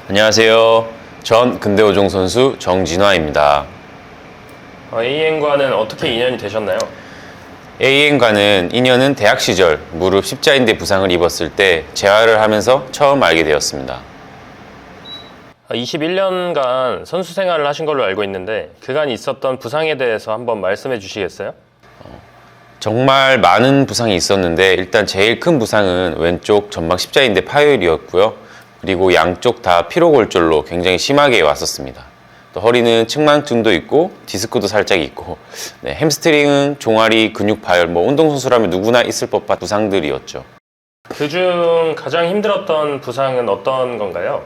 안녕하세요. 전 근대오종 선수 정진화입니다. AN과는 어떻게 인연이 되셨나요? AN과는 인연은 대학 시절 무릎 십자인대 부상을 입었을 때 재활을 하면서 처음 알게 되었습니다. 21년간 선수 생활을 하신 걸로 알고 있는데 그간 있었던 부상에 대해서 한번 말씀해 주시겠어요? 정말 많은 부상이 있었는데 일단 제일 큰 부상은 왼쪽 전방 십자인대 파열이었고요. 그리고 양쪽 다 피로골절로 굉장히 심하게 왔었습니다. 또 허리는 측만증도 있고 디스크도 살짝 있고 햄스트링은 종아리 근육 파열, 운동선수라면 누구나 있을 법한 부상들이었죠. 그중 가장 힘들었던 부상은 어떤 건가요?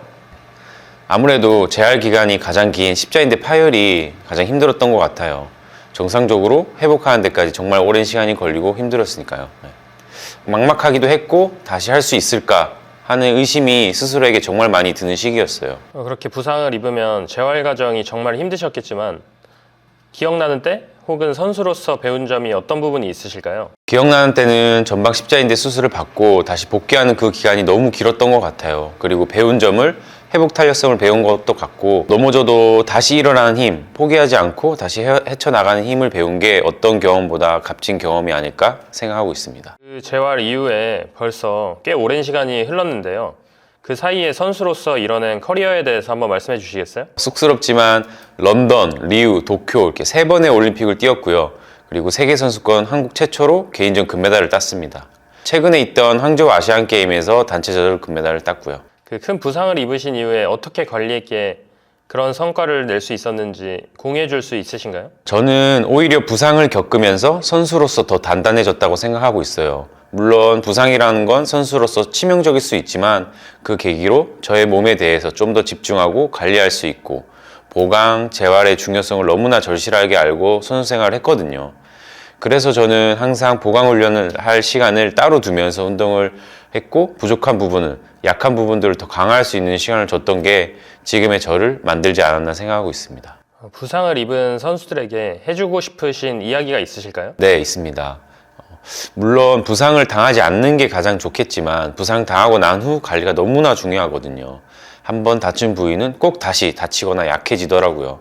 아무래도 재활 기간이 가장 긴 십자인대 파열이 가장 힘들었던 것 같아요. 정상적으로 회복하는 데까지 정말 오랜 시간이 걸리고 힘들었으니까요. 막막하기도 했고 다시 할 수 있을까 하는 의심이 스스로에게 정말 많이 드는 시기였어요. 그렇게 부상을 입으면 재활 과정이 정말 힘드셨겠지만 기억나는 때 혹은 선수로서 배운 점이 어떤 부분이 있으실까요? 기억나는 때는 전방 십자인대 수술을 받고 다시 복귀하는 그 기간이 너무 길었던 것 같아요. 그리고 배운 점을 회복 탄력성을 배운 것도 같고, 넘어져도 다시 일어나는 힘, 포기하지 않고 다시 헤쳐나가는 힘을 배운 게 어떤 경험보다 값진 경험이 아닐까 생각하고 있습니다. 그 재활 이후에 벌써 꽤 오랜 시간이 흘렀는데요. 그 사이에 선수로서 이뤄낸 커리어에 대해서 한번 말씀해 주시겠어요? 쑥스럽지만 런던, 리우, 도쿄 이렇게 3번의 올림픽을 뛰었고요. 그리고 세계선수권 한국 최초로 개인전 금메달을 땄습니다. 최근에 있던 항저우 아시안게임에서 단체 저절 금메달을 땄고요. 그 큰 부상을 입으신 이후에 어떻게 관리했기에 그런 성과를 낼 수 있었는지 공유해 줄 수 있으신가요? 저는 오히려 부상을 겪으면서 선수로서 더 단단해졌다고 생각하고 있어요. 물론 부상이라는 건 선수로서 치명적일 수 있지만 그 계기로 저의 몸에 대해서 좀 더 집중하고 관리할 수 있고, 보강, 재활의 중요성을 너무나 절실하게 알고 선수 생활을 했거든요. 그래서 저는 항상 보강 훈련을 할 시간을 따로 두면서 운동을 했고, 부족한 부분을, 약한 부분들을 더 강화할 수 있는 시간을 줬던 게 지금의 저를 만들지 않았나 생각하고 있습니다. 부상을 입은 선수들에게 해주고 싶으신 이야기가 있으실까요? 네, 있습니다. 물론 부상을 당하지 않는 게 가장 좋겠지만 부상 당하고 난 후 관리가 너무나 중요하거든요. 한번 다친 부위는 꼭 다시 다치거나 약해지더라고요.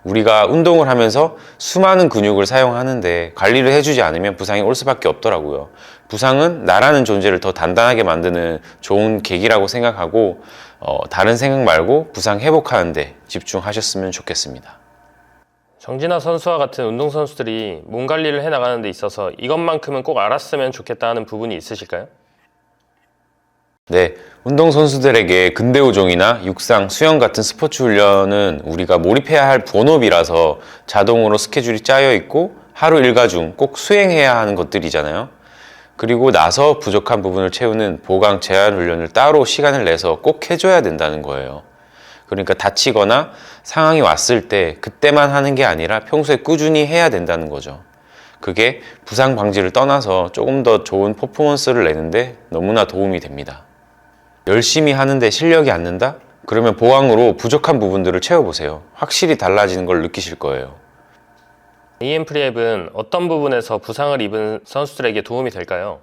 우리가 운동을 하면서 수많은 근육을 사용하는데 관리를 해주지 않으면 부상이 올 수밖에 없더라고요. 부상은 나라는 존재를 더 단단하게 만드는 좋은 계기라고 생각하고 다른 생각 말고 부상 회복하는 데 집중하셨으면 좋겠습니다. 정진화 선수와 같은 운동선수들이 몸 관리를 해나가는 데 있어서 이것만큼은 꼭 알았으면 좋겠다 하는 부분이 있으실까요? 네, 운동선수들에게 근대오종이나 육상, 수영 같은 스포츠 훈련은 우리가 몰입해야 할 본업이라서 자동으로 스케줄이 짜여 있고 하루 일과 중 꼭 수행해야 하는 것들이잖아요. 그리고 나서 부족한 부분을 채우는 보강 재활 훈련을 따로 시간을 내서 꼭 해줘야 된다는 거예요. 그러니까 다치거나 상황이 왔을 때 그때만 하는 게 아니라 평소에 꾸준히 해야 된다는 거죠. 그게 부상 방지를 떠나서 조금 더 좋은 퍼포먼스를 내는데 너무나 도움이 됩니다. 열심히 하는데 실력이 안 는다? 그러면 보강으로 부족한 부분들을 채워보세요. 확실히 달라지는 걸 느끼실 거예요. AN 프리앱은 어떤 부분에서 부상을 입은 선수들에게 도움이 될까요?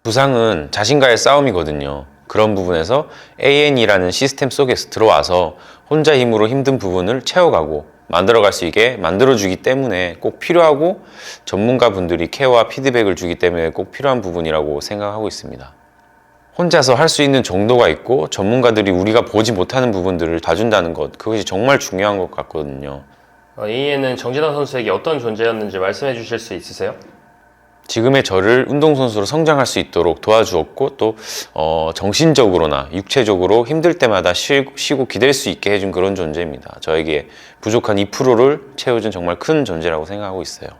부상은 자신과의 싸움이거든요. 그런 부분에서 AN이라는 시스템 속에서 들어와서 혼자 힘으로 힘든 부분을 채워가고 만들어갈 수 있게 만들어주기 때문에 꼭 필요하고, 전문가분들이 케어와 피드백을 주기 때문에 꼭 필요한 부분이라고 생각하고 있습니다. 혼자서 할 수 있는 정도가 있고 전문가들이 우리가 보지 못하는 부분들을 봐준다는 것, 그것이 정말 중요한 것 같거든요. AN은 정진화 선수에게 어떤 존재였는지 말씀해 주실 수 있으세요? 지금의 저를 운동선수로 성장할 수 있도록 도와주었고, 또 정신적으로나 육체적으로 힘들 때마다 쉬고 기댈 수 있게 해준 그런 존재입니다. 저에게 부족한 2%를 채워준 정말 큰 존재라고 생각하고 있어요.